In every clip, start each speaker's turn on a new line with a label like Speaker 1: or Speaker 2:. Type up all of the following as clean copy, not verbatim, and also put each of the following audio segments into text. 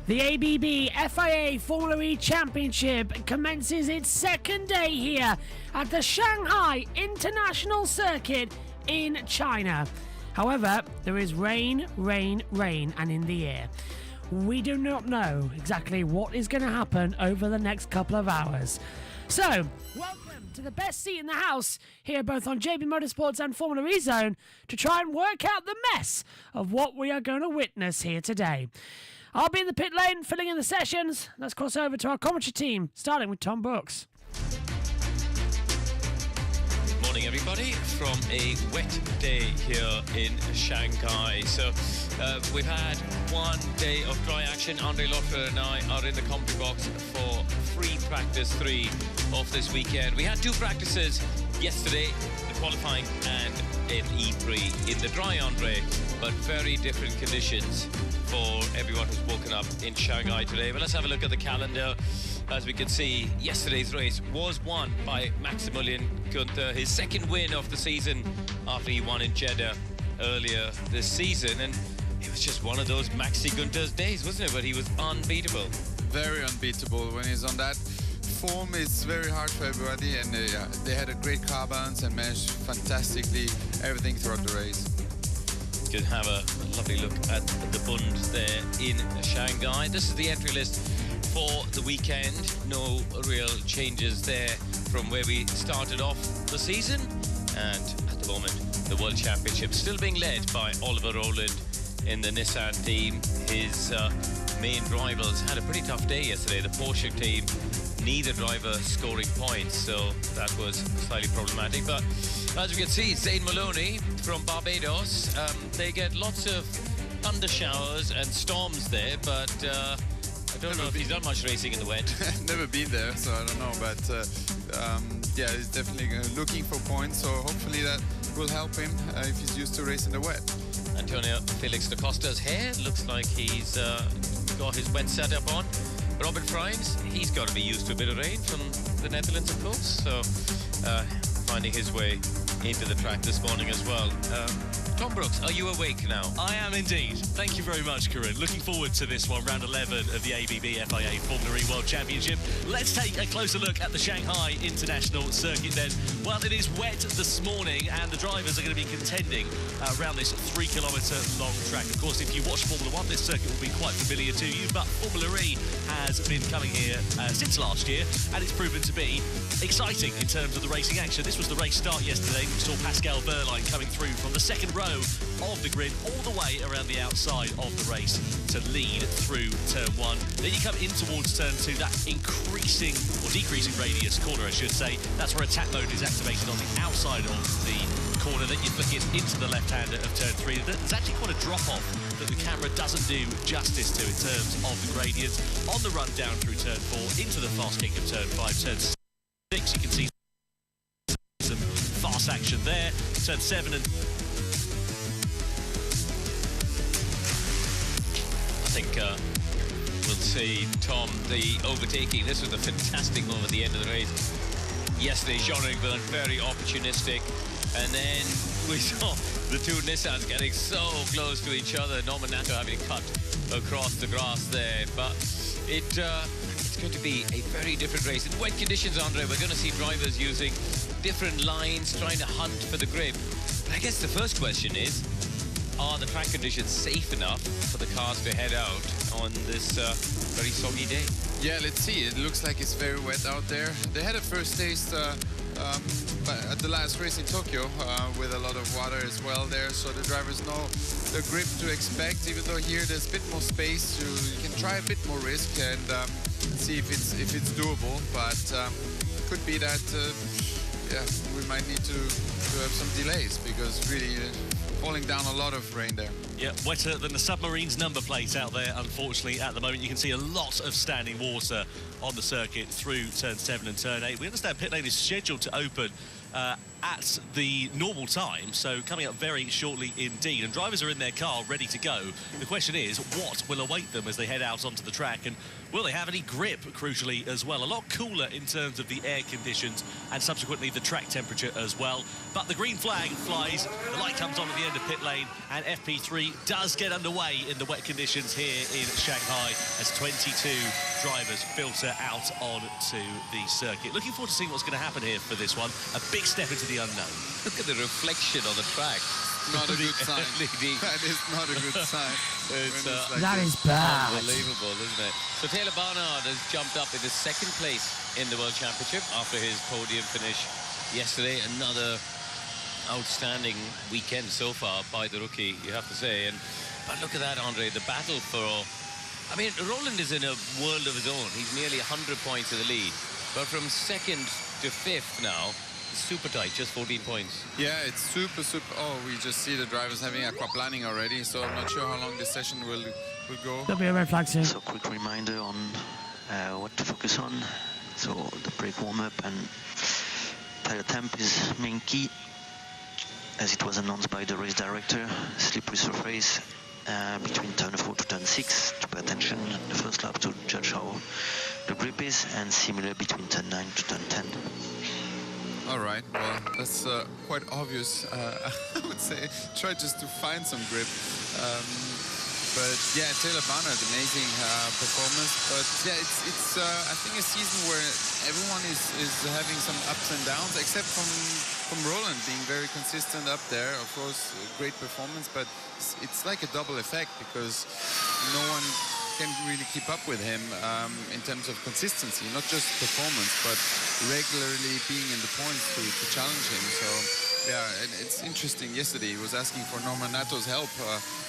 Speaker 1: The ABB FIA Formula E Championship commences its second day here at the Shanghai International Circuit in China. However, there is rain, and in the air. We do not know exactly what is going to happen over the next couple of hours. So, welcome to the best seat in the house here both on JB Motorsports and Formula E Zone to try and work out the mess of what we are going to witness here today. I'll be in the pit lane filling in the sessions. Let's cross over to our commentary team, starting with Tom Brooks.
Speaker 2: Good morning, everybody, from a wet day here in Shanghai. So we've had one day of dry action. Andre Lotter and I are in the commentary box for free practice 3 of this weekend. We had 2 practices yesterday, the qualifying and in E3 in the dry, Andre, but very different conditions for everyone who's woken up in Shanghai today. But let's have a look at the calendar. As we can see, yesterday's race was won by Maximilian Günther, his second win of the season after he won in Jeddah earlier this season. And it was just one of those Maxi Günther's days, wasn't it? But he was unbeatable.
Speaker 3: Very unbeatable. When he's on that form, it's very hard for everybody. And they had a great car balance and managed fantastically everything throughout the race.
Speaker 2: Could have a lovely look at the Bund there in Shanghai. This is the entry list for the weekend. No real changes there from where we started off the season. And at the moment, the World Championship still being led by Oliver Rowland in the Nissan team. His main rivals had a pretty tough day yesterday. The Porsche team, neither driver scoring points, so that was slightly problematic. But as you can see, Zane Maloney from Barbados, they get lots of thunder showers and storms there, but I don't know if he's done much racing in the wet.
Speaker 3: Never been there, so I don't know, but yeah, he's definitely looking for points, so hopefully that will help him if he's used to racing the wet.
Speaker 2: Antonio Felix da Costa's hair looks like he's got his wet setup on. Robert Frimes, he's got to be used to a bit of rain from the Netherlands, of course, so finding his way into the track this morning as well. Tom Brooks, are you awake now?
Speaker 4: I am indeed. Thank you very much, Corinne. Looking forward to this one, round 11 of the ABB FIA Formula E World Championship. Let's take a closer look at the Shanghai International Circuit then. Well, it is wet this morning and the drivers are going to be contending around this 3-kilometre long track. Of course, if you watch Formula 1, this circuit will be quite familiar to you, but Formula E has been coming here since last year and it's proven to be exciting in terms of the racing action. This was the race start yesterday. We saw Pascal Wehrlein coming through from the second row of the grid all the way around the outside of the race to lead through turn 1. Then you come in towards turn 2, that increasing or decreasing radius corner, I should say. That's where attack mode is activated on the outside of the corner. Then you flick it into the left-hander of turn 3. There's actually quite a drop-off that the camera doesn't do justice to in terms of the gradients. On the run down through turn 4 into the fast kick of turn 5, turn 6, you can see some fast action there. Turn 7 and I think we'll see, Tom, the overtaking. This was a fantastic move at the end of the race. Yesterday, Jean-Eric Vergne, very opportunistic. And then we saw the 2 Nissans getting so close to each other. Norman Nato having cut across the grass there. But it's going to be a very different race. In wet conditions, Andre, we're going to see drivers using different lines, trying to hunt for the grip. But I guess the first question is, are the track conditions safe enough for the cars to head out on this very soggy day?
Speaker 3: Yeah, let's see. It looks like it's very wet out there. They had a first taste at the last race in Tokyo with a lot of water as well there, so the drivers know the grip to expect. Even though here there's a bit more space, you can try a bit more risk and see if it's doable. But could be that yeah, we might need to have some delays because really falling down a lot of rain there.
Speaker 4: Yeah, wetter than the submarine's number plate out there, unfortunately, at the moment. You can see a lot of standing water on the circuit through turn 7 and turn 8. We understand pit lane is scheduled to open at the normal time, so coming up very shortly indeed. And drivers are in their car ready to go. The question is, what will await them as they head out onto the track? And Will they have any grip, crucially, as well? A lot cooler in terms of the air conditions and subsequently the track temperature as well. But the green flag flies, the light comes on at the end of pit lane, and FP3 does get underway in the wet conditions here in Shanghai as 22 drivers filter out onto the circuit. Looking forward to seeing what's going to happen here for this one. A big step into the unknown.
Speaker 2: Look at the reflection on the track.
Speaker 3: Not a good sign. That is not a good sign.
Speaker 1: That is bad.
Speaker 2: Unbelievable, isn't it? So Taylor Barnard has jumped up into second place in the World Championship after his podium finish yesterday. Another outstanding weekend so far by the rookie, you have to say. But look at that, Andre, the battle for... I mean, Roland is in a world of his own. He's nearly 100 points in the lead. But from second to fifth now, super tight, just 14 points.
Speaker 3: Yeah, it's super. Oh, we just see the drivers having aquaplaning already, so I'm not sure how long this session will go.
Speaker 1: There'll be a red flag soon.
Speaker 5: So quick reminder on what to focus on. So the brake warm-up and tire temp is main key, as it was announced by the race director. Slippery surface between turn 4 to turn 6 to pay attention the first lap to judge how the grip is, and similar between turn 9 to turn 10.
Speaker 3: All right, well, that's quite obvious. I would say try just to find some grip. But yeah, Taylor Barnard, amazing performance. But yeah, it's I think a season where everyone is having some ups and downs, except from Roland being very consistent up there. Of course, great performance, but it's like a double effect because no one can really keep up with him in terms of consistency, not just performance, but regularly being in the points to challenge him. So yeah, and it's interesting. Yesterday he was asking for Norman Nato's help.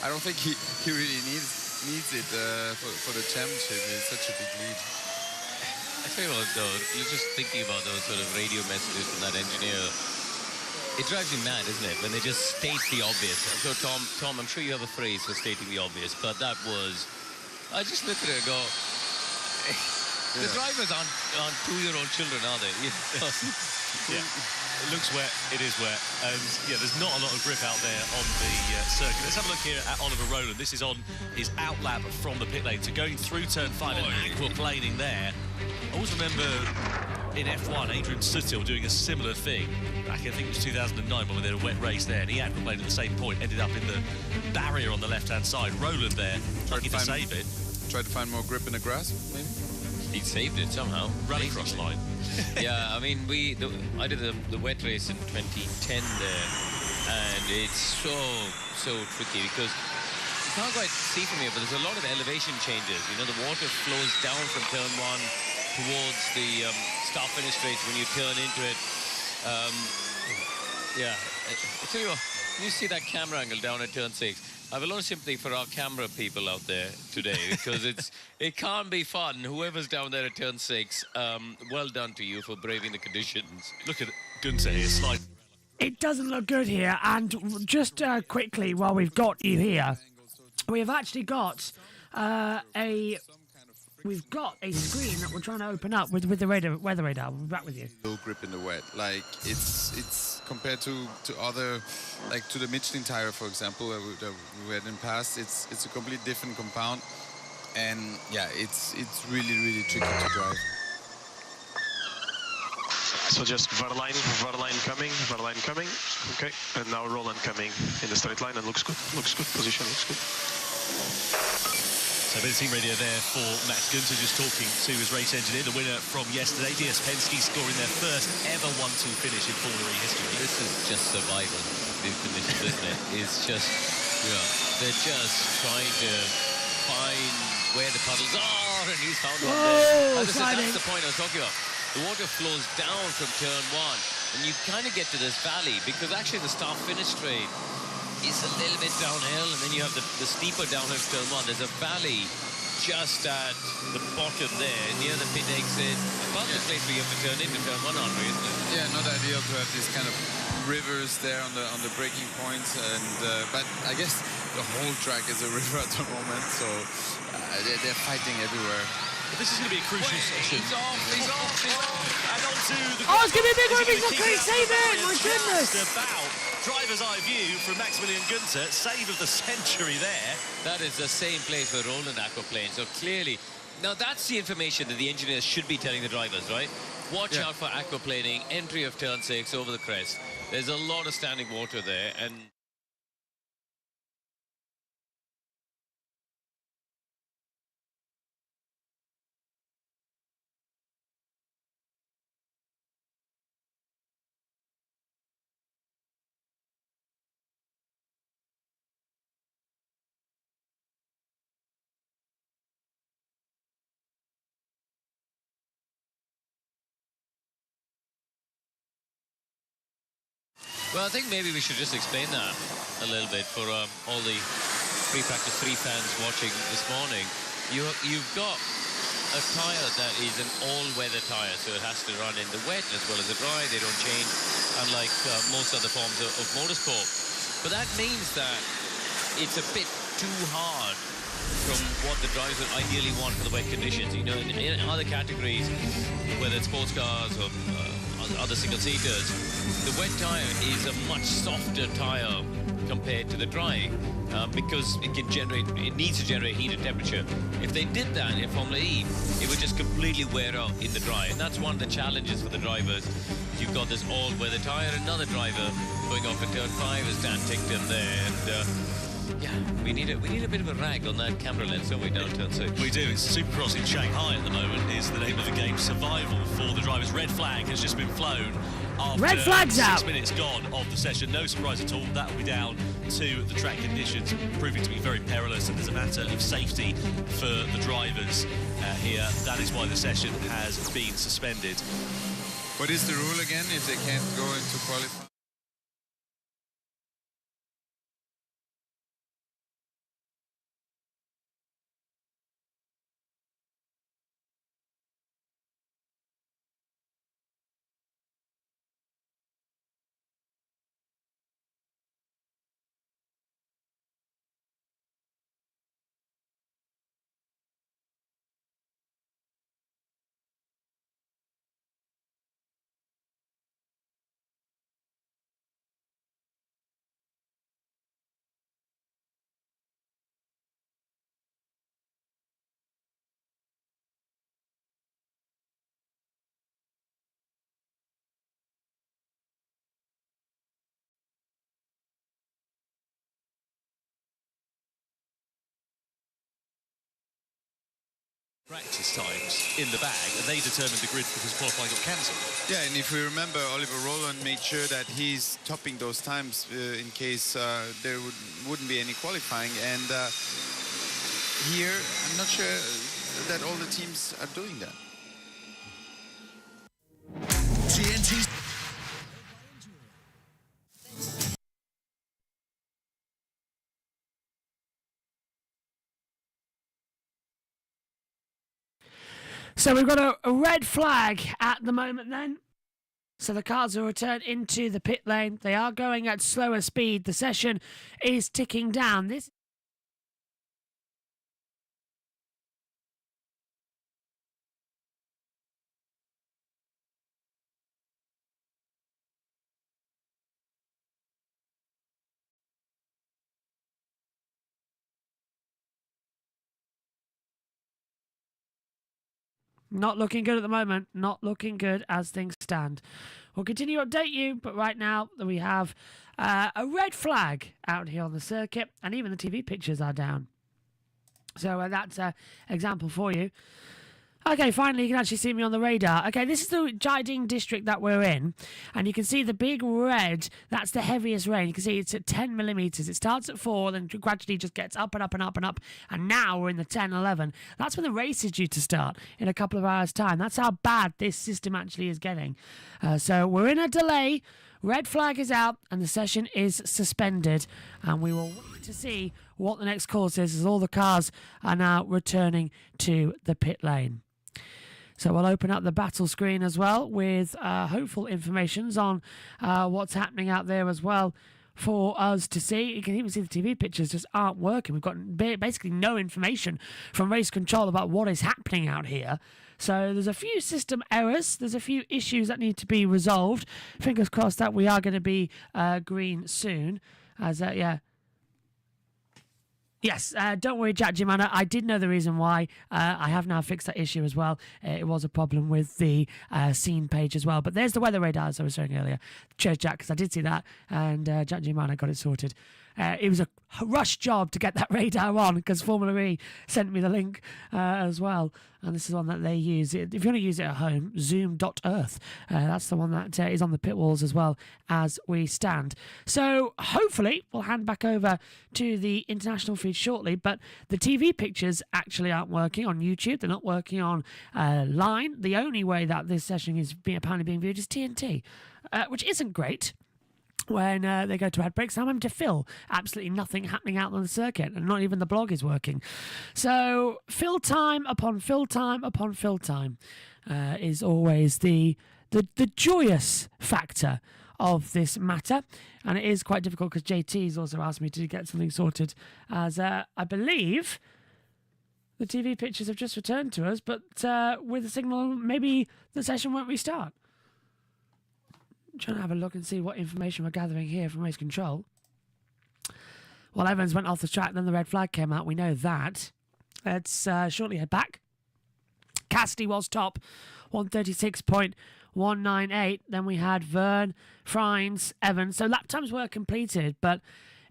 Speaker 3: I don't think he really needs it for the championship. It's such a big lead.
Speaker 2: I tell you what, though, you're just thinking about those sort of radio messages from that engineer. It drives you mad, isn't it, when they just state the obvious. So Tom, I'm sure you have a phrase for stating the obvious, but that was... I just look at it and go, the drivers aren't two-year-old children, are they?
Speaker 4: Yeah, it looks wet, it is wet, and yeah, there's not a lot of grip out there on the circuit. Let's have a look here at Oliver Rowland. This is on his outlap from the pit lane, so going through turn 5 and aquaplaning there. I always remember in F1, Adrian Sutil doing a similar thing back, I think it was 2009, when they had a wet race there, and he aquaplaned at the same point, ended up in the barrier on the left-hand side. Rowland there, lucky to save it.
Speaker 3: Try to find more grip in the grass, maybe?
Speaker 2: He saved it somehow.
Speaker 4: Run across line.
Speaker 2: Yeah, I mean, I did the wet race in 2010 there, and it's so tricky because you can't quite see from here, but there's a lot of elevation changes. You know, the water flows down from turn 1 towards the start-finish straight when you turn into it. Yeah, I tell you what, you see that camera angle down at turn 6. I have a lot of sympathy for our camera people out there today because it can't be fun. Whoever's down there at turn 6, well done to you for braving the conditions.
Speaker 4: Look at Gunther here, slide.
Speaker 1: It doesn't look good here, and just quickly, while we've got you here, we have actually got We've got a screen that we're trying to open up with the weather radar. We'll be back with you.
Speaker 3: Low grip in the wet. Like it's compared to other, like to the Michelin tire, for example, that we had in the past. It's a completely different compound, and yeah, it's really tricky to drive.
Speaker 6: So just Verline coming. Okay, and now Roland coming in the straight line, and looks good. Position looks good.
Speaker 4: So a bit of team radio there for Max Gunther, just talking to his race engineer, the winner from yesterday, DS Penske, scoring their first ever 1-2 finish in Formula E history.
Speaker 2: This is just survival, these conditions, isn't it? It's just, they're just trying to find where the puddles are, and he's found one there. That's the point I was talking about. The water flows down from turn 1, and you kind of get to this valley, because actually the start-finish straight is a little bit downhill, and then you have the steeper downhill turn 1. There's a valley just at the bottom there, near the pit exit. About the place where you have to turn into turn 1, Andre, isn't it?
Speaker 3: Yeah, not ideal to have these kind of rivers there on the braking points, and but I guess the whole track is a river at the moment, so they're fighting everywhere.
Speaker 4: But this is going to be a crucial session.
Speaker 2: He's off.
Speaker 4: And on to the...
Speaker 1: Oh, it's going to be a big one. He's not going to save it. My goodness.
Speaker 4: About driver's eye view from Maximilian Gunther. Save of the century there.
Speaker 2: That is the same place where Roland aquaplaned. So clearly, Now that's the information that the engineers should be telling the drivers, right? Watch out for aquaplaning, entry of turn 6 over the crest. There's a lot of standing water there, and well, I think maybe we should just explain that a little bit for all the free practice 3 fans watching this morning. You've got a tyre that is an all-weather tyre, so it has to run in the wet as well as the dry. They don't change, unlike most other forms of motorsport. But that means that it's a bit too hard from what the drivers would ideally want for the wet conditions. You know, in other categories, whether it's sports cars or other single-seaters, the wet tyre is a much softer tyre compared to the dry because it needs to generate heat and temperature. If they did that in Formula E, it would just completely wear out in the dry, and that's one of the challenges for the drivers. You've got this all-weather tyre, another driver going off at turn 5 as Dan Tickton there, and yeah, we need a bit of a rag on that camera lens, don't we, down turn 6?
Speaker 4: We do. It's Supercross in Shanghai at the moment is the name of the game. Survival for the drivers. Red flag has just been flown after
Speaker 1: Red flag's
Speaker 4: 6
Speaker 1: out.
Speaker 4: minutes gone of the session. No surprise at all. That will be down to the track conditions proving to be very perilous, and as a matter of safety for the drivers here, that is why the session has been suspended.
Speaker 3: What is the rule again if they can't go into qualifying?
Speaker 4: Practice times in the bag, and they determined the grid because qualifying got cancelled.
Speaker 3: Yeah, and if we remember, Oliver Rowland made sure that he's topping those times in case there wouldn't be any qualifying. And here, I'm not sure that all the teams are doing that.
Speaker 7: TNT.
Speaker 1: So we've got a red flag at the moment then. So the cars will return into the pit lane. They are going at slower speed. The session is ticking down. This not looking good at the moment. Not looking good as things stand. We'll continue to update you, but right now we have a red flag out here on the circuit, and even the TV pictures are down. So that's an example for you. Okay, finally you can actually see me on the radar. Okay, this is the Jiading district that we're in, and you can see the big red. That's the heaviest rain. You can see it's at 10 millimeters. It starts at 4, then gradually just gets up and up and up and up, and now we're in the 10, 11. That's when the race is due to start in a couple of hours' time. That's how bad this system actually is getting. So we're in a delay. Red flag is out, and the session is suspended, and we will wait to see what the next course is as all the cars are now returning to the pit lane. So we'll open up the battle screen as well with hopeful informations on what's happening out there as well for us to see. You can even see the TV pictures just aren't working. We've got basically no information from race control about what is happening out here. So there's a few system errors. There's a few issues that need to be resolved. Fingers crossed that we are going to be green soon. As yeah. Yes, don't worry, Jack Jimana. I did know the reason why. I have now fixed that issue as well. It was a problem with the scene page as well. But there's the weather radar, as I was saying earlier. Cheers, Jack, because I did see that, and Jack Jimana got it sorted. It was a rush job to get that radar on because Formula E sent me the link as well. And this is one that they use. If you want to use it at home, zoom.earth. That's the one that is on the pit walls as well as we stand. So hopefully we'll hand back over to the international feed shortly. But the TV pictures actually aren't working on YouTube. They're not working on line. The only way that this session is apparently being viewed is TNT, which isn't great. When they go to ad breaks, I'm having to fill absolutely nothing happening out on the circuit, and not even the blog is working. So fill time upon fill time upon fill time is always the joyous factor of this matter, and it is quite difficult because JT's also asked me to get something sorted, as I believe the TV pictures have just returned to us, but with a signal maybe the session won't restart. Trying to have a look and see what information we're gathering here from race control. Well, Evans went off the track, then the red flag came out. We know that. Let's shortly head back. Cassidy was top, 136.198. Then we had Verne, Frines, Evans. So lap times were completed, but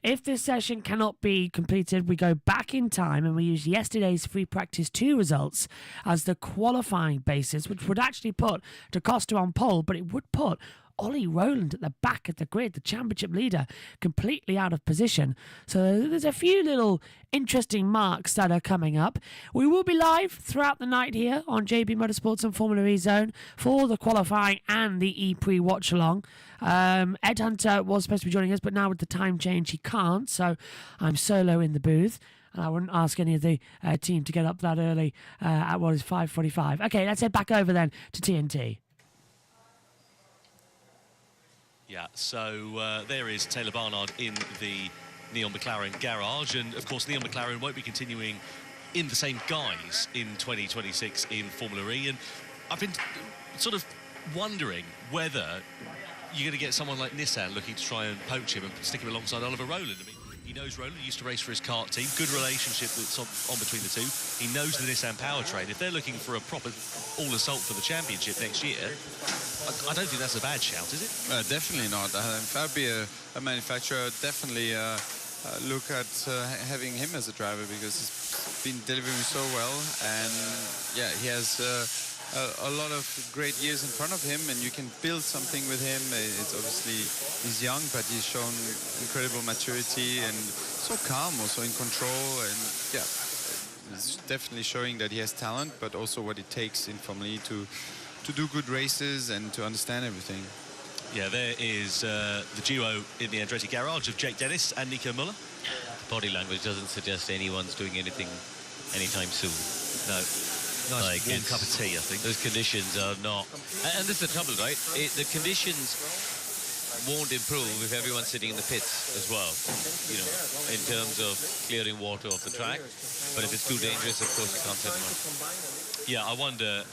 Speaker 1: if this session cannot be completed, we go back in time and we use yesterday's free practice 2 results as the qualifying basis, which would actually put Da Costa on pole, but it would put Ollie Rowland at the back of the grid, the championship leader, completely out of position. So there's a few little interesting marks that are coming up. We will be live throughout the night here on JB Motorsports and Formula E Zone for the qualifying and the E-Prix watch along. Ed Hunter was supposed to be joining us, but now with the time change he can't, so I'm solo in the booth. And I wouldn't ask any of the team to get up that early at what is 5:45. Okay, let's head back over then to TNT.
Speaker 4: Yeah, so there is Taylor Barnard in the Neon McLaren garage, and of course Neon McLaren won't be continuing in the same guise in 2026 in Formula E, and I've been sort of wondering whether you're going to get someone like Nissan looking to try and poach him and stick him alongside Oliver Rowland. I mean, he knows Rowland, used to race for his kart team, good relationship that's on between the two. He knows the Nissan powertrain. If they're looking for a proper all-assault for the championship next year, I don't think that's a bad shout, is it?
Speaker 3: Definitely not. If I'd be a manufacturer, definitely look at having him as a driver, because he's been delivering so well, and yeah, he has a lot of great years in front of him, and you can build something with him. It's obviously, he's young, but he's shown incredible maturity and so calm, also in control, and yeah, it's definitely showing that he has talent, but also what it takes in Formula E to do good races and to understand everything.
Speaker 4: Yeah, there is the duo in the Andretti garage of Jake Dennis and Nico Müller.
Speaker 2: Body language doesn't suggest anyone's doing anything anytime soon.
Speaker 4: No. Nice warm cup of tea, I think.
Speaker 2: Those conditions are not... And this is the trouble, right? The conditions won't improve if everyone's sitting in the pits as well, you know, in terms of clearing water off the track. But if it's too dangerous, of course, you can't set them up.
Speaker 4: Yeah, I wonder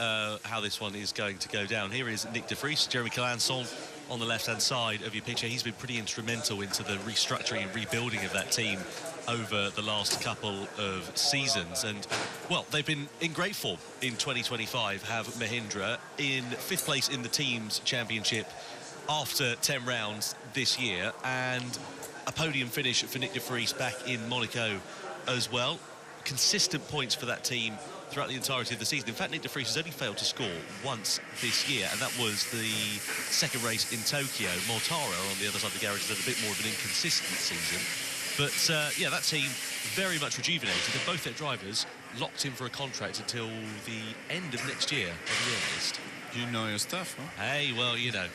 Speaker 4: how this one is going to go down. Here is Nick de Vries, Jeremy Calanson on the left-hand side of your picture. He's been pretty instrumental into the restructuring and rebuilding of that team over the last couple of seasons, and well, they've been in great form in 2025. Have Mahindra in 5th place in the team's championship after 10 rounds this year, and a podium finish for Nick de Vries back in Monaco as well. Consistent points for that team throughout the entirety of the season. In fact, Nick de Vries has only failed to score once this year, and that was the second race in Tokyo. Mortara on the other side of the garage has had a bit more of an inconsistent season. But, yeah, that team very much rejuvenated, and both their drivers locked in for a contract until the end of next year, at the earliest.
Speaker 3: You know your stuff, huh?
Speaker 4: Hey, well, you know,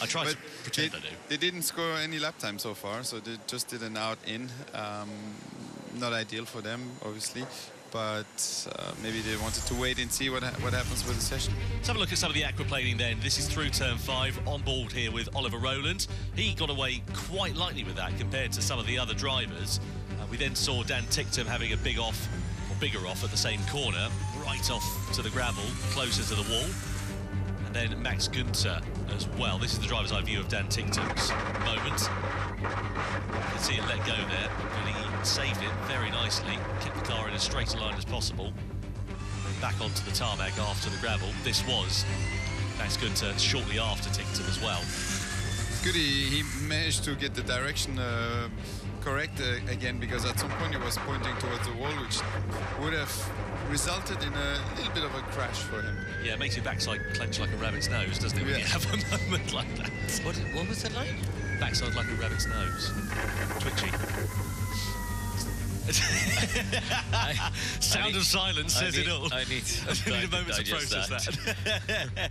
Speaker 4: I try to pretend I do.
Speaker 3: They didn't score any lap time so far, so they just did an out-in. Not ideal for them, obviously, but maybe they wanted to wait and see what happens with the session.
Speaker 4: Let's have a look at some of the aquaplaning then. This is through turn 5, on board here with Oliver Rowland. He got away quite lightly with that compared to some of the other drivers. We then saw Dan Ticktum having a bigger off at the same corner, right off to the gravel, closer to the wall. And then Max Günther as well. This is the driver's eye view of Dan Ticktum's moment. You can see it let go there, but he saved it very nicely, kept the car in as straight a line as possible. Back onto the tarmac after the gravel. This was thanks good to shortly after Tickerton as well.
Speaker 3: Good, he managed to get the direction correct again, because at some point he was pointing towards the wall, which would have resulted in a little bit of a crash for him.
Speaker 4: Yeah, it makes your backside clench like a rabbit's nose, doesn't it, when you have a moment like that?
Speaker 2: What was that line?
Speaker 4: Backside like a rabbit's nose. Twitchy. Sound of silence says it all.
Speaker 2: I need
Speaker 4: a moment to process that.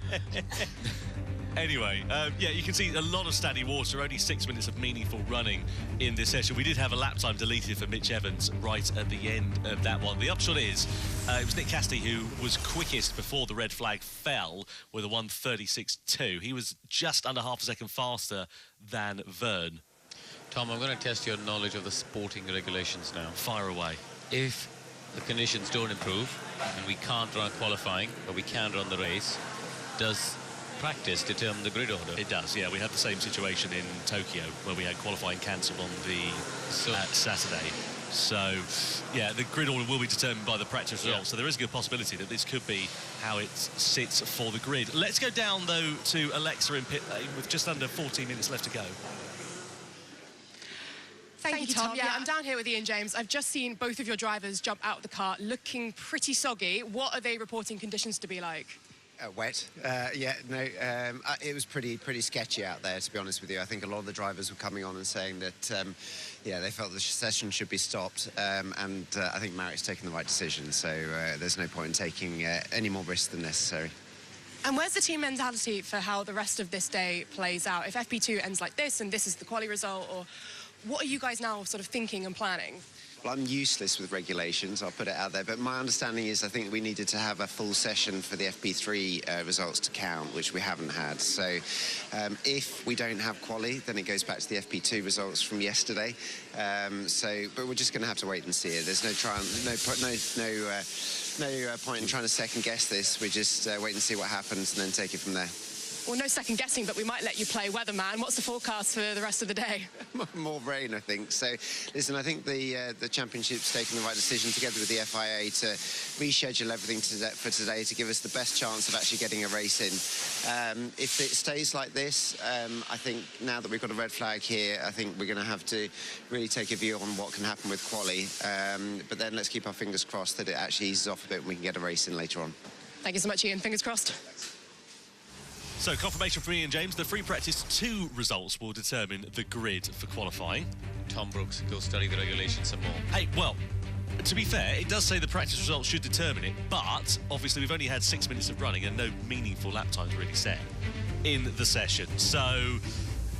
Speaker 4: Anyway, yeah, you can see a lot of standing water, only 6 minutes of meaningful running in this session. We did have a lap time deleted for Mitch Evans right at the end of that one. The upshot is, it was Nick Cassidy who was quickest before the red flag fell with a 1:36.2. He was just under half a second faster than Vern.
Speaker 2: Tom, I'm going to test your knowledge of the sporting regulations now.
Speaker 4: Fire away.
Speaker 2: If the conditions don't improve and we can't run qualifying, but we can run the race, does practice determine the grid order?
Speaker 4: It does, yeah. We had the same situation in Tokyo where we had qualifying cancelled on the Saturday. So, yeah, the grid order will be determined by the practice results. So there is a good possibility that this could be how it sits for the grid. Let's go down, though, to Alexa in pit lane with just under 14 minutes left to go.
Speaker 8: Thank you, Tom. Yeah, I'm down here with Ian James. I've just seen both of your drivers jump out of the car looking pretty soggy. What are they reporting conditions to be like?
Speaker 9: Wet. It was pretty sketchy out there, to be honest with you. I think a lot of the drivers were coming on and saying that, they felt the session should be stopped, and I think Marritt's taken the right decision, so there's no point in taking any more risks than necessary.
Speaker 8: And where's the team mentality for how the rest of this day plays out? If FP2 ends like this and this is the quali result, or what are you guys now sort of thinking and planning?
Speaker 9: Well, I'm useless with regulations, I'll put it out there, but my understanding is I think we needed to have a full session for the FP3 results to count, which we haven't had. So if we don't have quali, then it goes back to the FP2 results from yesterday. But we're just going to have to wait and see it. There's no point in trying to second guess this. We just wait and see what happens and then take it from there.
Speaker 8: Well, no second guessing, but we might let you play weatherman. What's the forecast for the rest of the day?
Speaker 9: More rain, I think. So, listen, I think the championship's taken the right decision together with the FIA to reschedule everything for today to give us the best chance of actually getting a race in. If it stays like this, I think now that we've got a red flag here, I think we're going to have to really take a view on what can happen with quali. But then let's keep our fingers crossed that it actually eases off a bit and we can get a race in later on.
Speaker 8: Thank you so much, Ian. Fingers crossed.
Speaker 4: So, confirmation from Ian James, the free practice 2 results will determine the grid for qualifying.
Speaker 2: Tom Brooks, go study the regulations some more.
Speaker 4: Hey, well, to be fair, it does say the practice results should determine it, but obviously we've only had 6 minutes of running and no meaningful lap times really set in the session. So,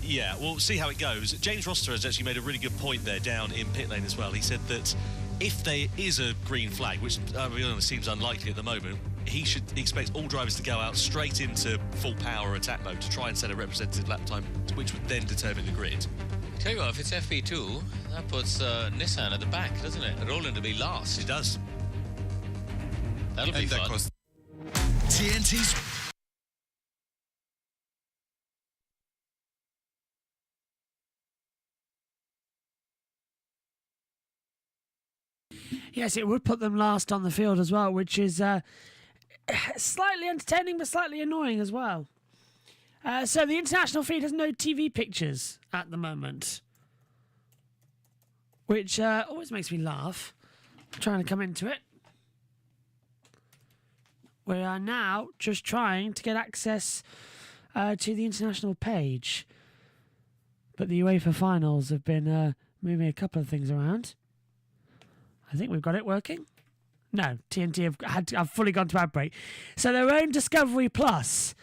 Speaker 4: yeah, we'll see how it goes. James Roster has actually made a really good point there down in pit lane as well. He said that if there is a green flag, which I'll be honest, seems unlikely at the moment, he expects all drivers to go out straight into full power attack mode to try and set a representative lap time, which would then determine the grid.
Speaker 2: Tell you what, if it's FP2, that puts Nissan at the back, doesn't it? Rolling to be last.
Speaker 4: It does.
Speaker 2: That'll be fun.
Speaker 7: TNT's
Speaker 1: Yes, it would put them last on the field as well, which is slightly entertaining but slightly annoying as well. So the international feed has no TV pictures at the moment, which always makes me laugh. I'm trying to come into it. We are now just trying to get access to the international page, but the UEFA finals have been moving a couple of things around. I think we've got it working. No, TNT have fully gone to ad break. So their own Discovery Plus,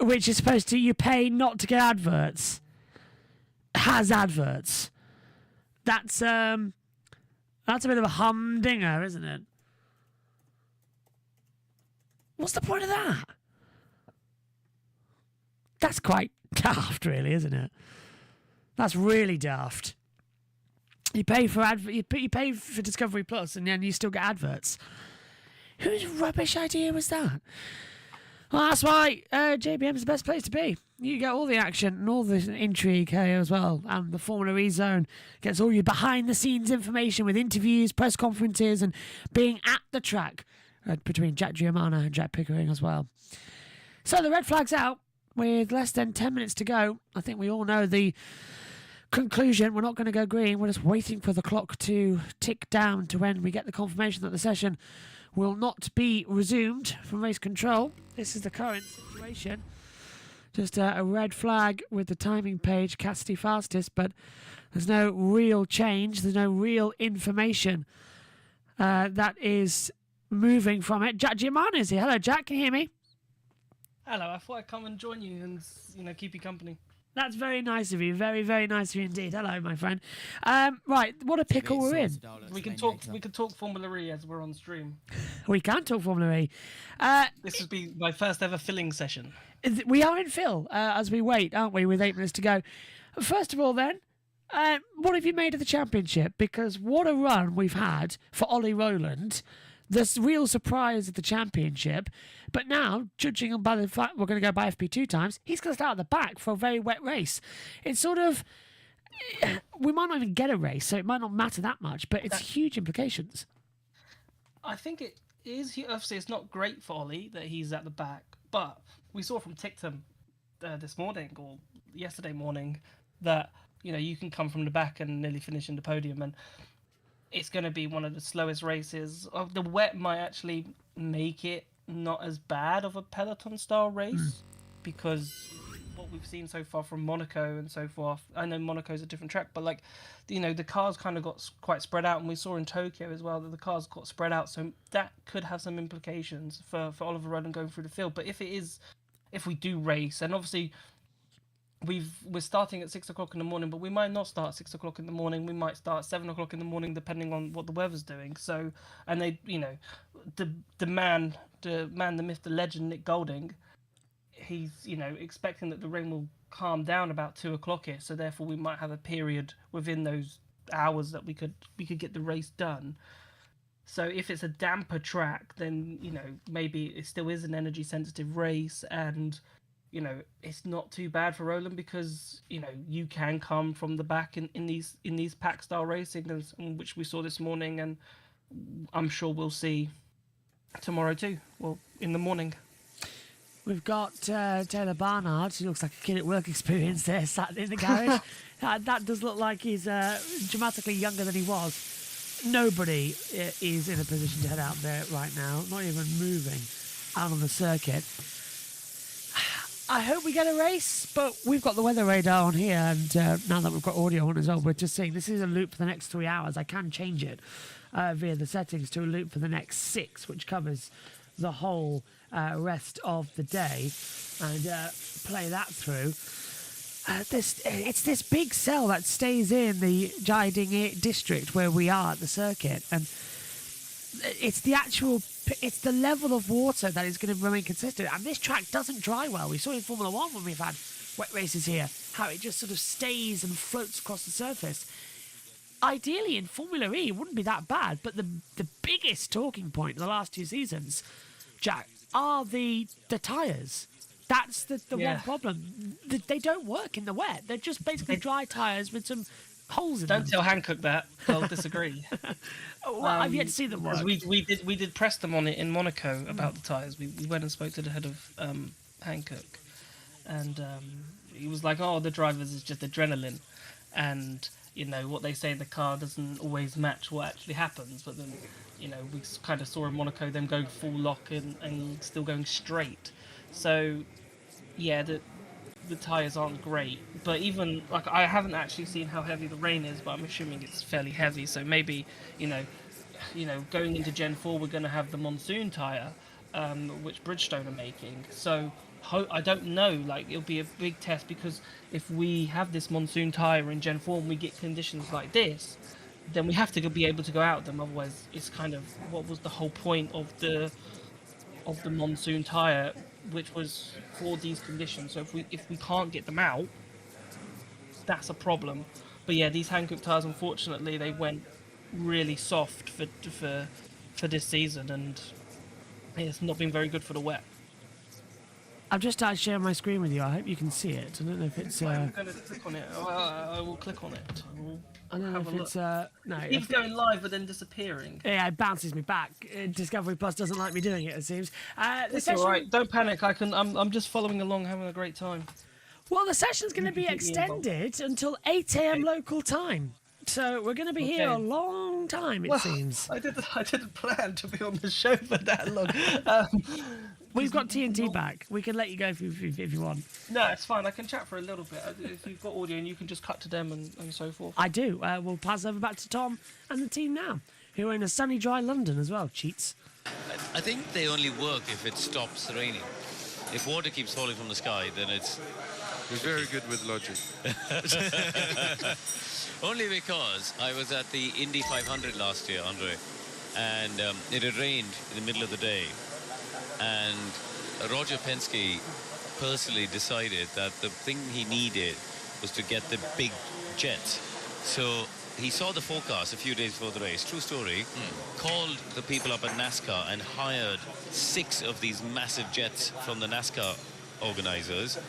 Speaker 1: which is supposed to, you pay not to get adverts, has adverts. That's a bit of a humdinger, isn't it? What's the point of that? That's quite daft, really, isn't it? That's really daft. You pay for you pay for Discovery Plus, and then you still get adverts. Whose rubbish idea was that? Well, that's why JBM's the best place to be. You get all the action and all the intrigue here as well. And the Formula E Zone gets all your behind-the-scenes information with interviews, press conferences, and being at the track between Jack Giamana and Jack Pickering as well. So the red flag's out with less than 10 minutes to go. I think we all know the conclusion. We're not going to go green. We're just waiting for the clock to tick down to when we get the confirmation that the session will not be resumed from race control. This is the current situation. Just a red flag with the timing page, Cassidy fastest, but there's no real change. There's no real information that is moving from it. Jack Giamana is here. Hello, Jack. Can you hear me?
Speaker 10: Hello. I thought I'd come and join you and keep you company.
Speaker 1: That's very nice of you. Very, very nice of you indeed. Hello, my friend. Right, what a pickle we're in.
Speaker 10: We can talk Formula E as we're on stream.
Speaker 1: We can talk Formula E.
Speaker 10: This would be my first ever filling session.
Speaker 1: We are in Phil as we wait, aren't we, with 8 minutes to go. First of all, then, what have you made of the championship? Because what a run we've had for Ollie Rowland. The real surprise of the championship. But now, judging by the fact we're going to go by FP2 times, he's going to start at the back for a very wet race. It's sort of... We might not even get a race, so it might not matter that much, but it's huge implications.
Speaker 10: I think it is... Obviously, it's not great for Ollie that he's at the back, but we saw from TikTok this morning, or yesterday morning, that, you can come from the back and nearly finish in the podium, and it's going to be one of the slowest races. The wet might actually make it not as bad of a peloton-style race, because what we've seen so far from Monaco and so forth, I know Monaco's a different track, but the cars kind of got quite spread out, and we saw in Tokyo as well that the cars got spread out, so that could have some implications for Oliver Rowland going through the field. But if we do race, and obviously we're starting at 6 o'clock in the morning, but we might not start at 6 o'clock in the morning. We might start at 7 o'clock in the morning, depending on what the weather's doing. So, and they, the man, the myth, the legend, Nick Golding, he's, expecting that the rain will calm down about 2 o'clock here. So therefore, we might have a period within those hours that we could get the race done. So if it's a damper track, then maybe it still is an energy sensitive race, and it's not too bad for Rowland, because you can come from the back in these pack style racing, which we saw this morning, and I'm sure we'll see tomorrow too. Well, in the morning.
Speaker 1: We've got Taylor Barnard. He looks like a kid at work experience there, sat in the garage. That does look like he's dramatically younger than he was. Nobody is in a position to head out there right now, not even moving out on the circuit. I hope we get a race, but we've got the weather radar on here, and now that we've got audio on as well, we're just saying this is a loop for the next 3 hours. I can change it via the settings to a loop for the next 6, which covers the whole rest of the day, and play that through. It's this big cell that stays in the Jiading district where we are at the circuit, and it's the level of water that is going to remain consistent. And this track doesn't dry well. We saw in Formula 1 when we've had wet races here, how it just sort of stays and floats across the surface. Ideally, in Formula E, it wouldn't be that bad, but the biggest talking point in the last 2 seasons, Jack, are the tyres. That's the one problem. They don't work in the wet. They're just basically dry tyres with some holes in them.
Speaker 10: Don't tell Hankook that. They'll disagree.
Speaker 1: Well, I've yet to see them work.
Speaker 10: We did press them on it in Monaco about the tyres. We went and spoke to the head of Hankook, and he was like, "Oh, the drivers is just adrenaline, and what they say in the car doesn't always match what actually happens." But then, we kind of saw in Monaco them going full lock and still going straight. So, yeah, the tyres aren't great. But even, I haven't actually seen how heavy the rain is, but I'm assuming it's fairly heavy. So maybe, going into Gen 4, we're going to have the monsoon tyre, which Bridgestone are making. So I don't know, it'll be a big test, because if we have this monsoon tyre in Gen 4 and we get conditions like this, then we have to be able to go out them. Otherwise, it's kind of, what was the whole point of the monsoon tyre, which was for these conditions. So if we can't get them out, that's a problem. But yeah, these Hankook tyres, unfortunately, they went really soft for this season, and it's not been very good for the wet.
Speaker 1: I've just started sharing my screen with you. I hope you can see it. I don't know if it's...
Speaker 10: I'm going to click on it. I will click on it.
Speaker 1: I don't know if it's... no,
Speaker 10: it keeps going live but then disappearing.
Speaker 1: Yeah, it bounces me back. Discovery Plus doesn't like me doing it, it seems.
Speaker 10: It's all right. Don't panic. I'm just following along, having a great time.
Speaker 1: Well, the session's going to be extended until 8 a.m. local time. So we're going to be here a long time, it seems.
Speaker 10: I didn't plan to be on the show for that long.
Speaker 1: We've got TNT back. We can let you go if you want.
Speaker 10: No, it's fine. I can chat for a little bit. If you've got audio and you can just cut to them and so forth.
Speaker 1: I do. We'll pass over back to Tom and the team now, who are in a sunny, dry London as well. Cheats.
Speaker 2: I think they only work if it stops raining. If water keeps falling from the sky, then it's...
Speaker 3: He's very good with logic.
Speaker 2: Only because I was at the Indy 500 last year, Andre, and it had rained in the middle of the day. And Roger Penske personally decided that the thing he needed was to get the big jet. So he saw the forecast a few days before the race, true story, called the people up at NASCAR and hired 6 of these massive jets from the NASCAR organizers,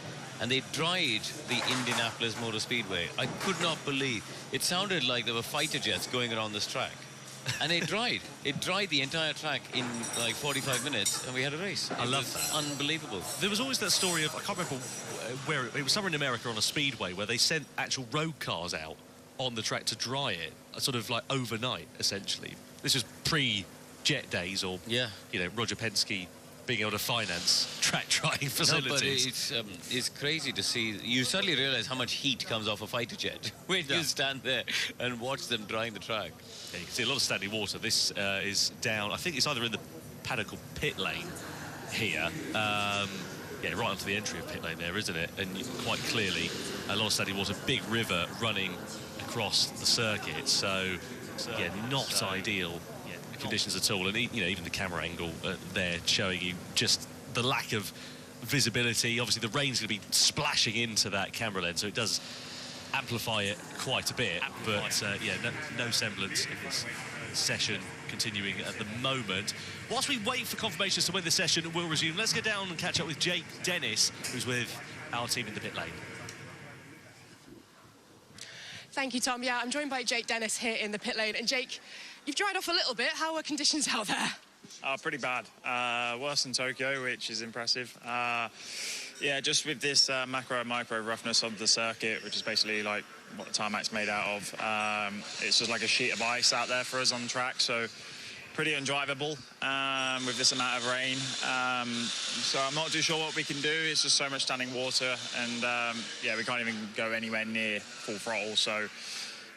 Speaker 2: and they dried the Indianapolis Motor Speedway. I could not believe. It sounded like there were fighter jets going around this track. And it dried. It dried the entire track in like 45 minutes, and we had a race.
Speaker 4: I love that.
Speaker 2: Unbelievable.
Speaker 4: There was always that story of, I can't remember where, it was somewhere in America on a speedway where they sent actual road cars out on the track to dry it, sort of like overnight, essentially. This was pre-jet days, or, you know, Roger Penske being able to finance track drying facilities.
Speaker 2: No, but it's crazy to see. You suddenly realize how much heat comes off a fighter jet when you stand there and watch them drying the track.
Speaker 4: Yeah, you can see a lot of standing water. This is down, I think it's either in the paddock or pit lane here. Yeah, right onto the entry of pit lane there, isn't it? And quite clearly, a lot of standing water, big river running across the circuit. So, yeah, not ideal conditions at all. And, you know, even the camera angle there showing you just the lack of visibility. Obviously, the rain's going to be splashing into that camera lens, so it does amplify it quite a bit. But, yeah, no semblance of this session continuing at the moment. Whilst we wait for confirmation as to when the session will resume, let's go down and catch up with Jake Dennis, who's with our team in the pit lane.
Speaker 8: Thank you, Tom. Yeah, I'm joined by Jake Dennis here in the pit lane. And Jake, you've dried off a little bit. How are conditions out there?
Speaker 11: Pretty bad. Worse than Tokyo, which is impressive. Yeah, just with this macro and micro roughness of the circuit, which is basically like what the tarmac's made out of. It's just like a sheet of ice out there for us on track, so pretty undrivable with this amount of rain. So I'm not too sure what we can do. It's just so much standing water, and yeah, we can't even go anywhere near full throttle. So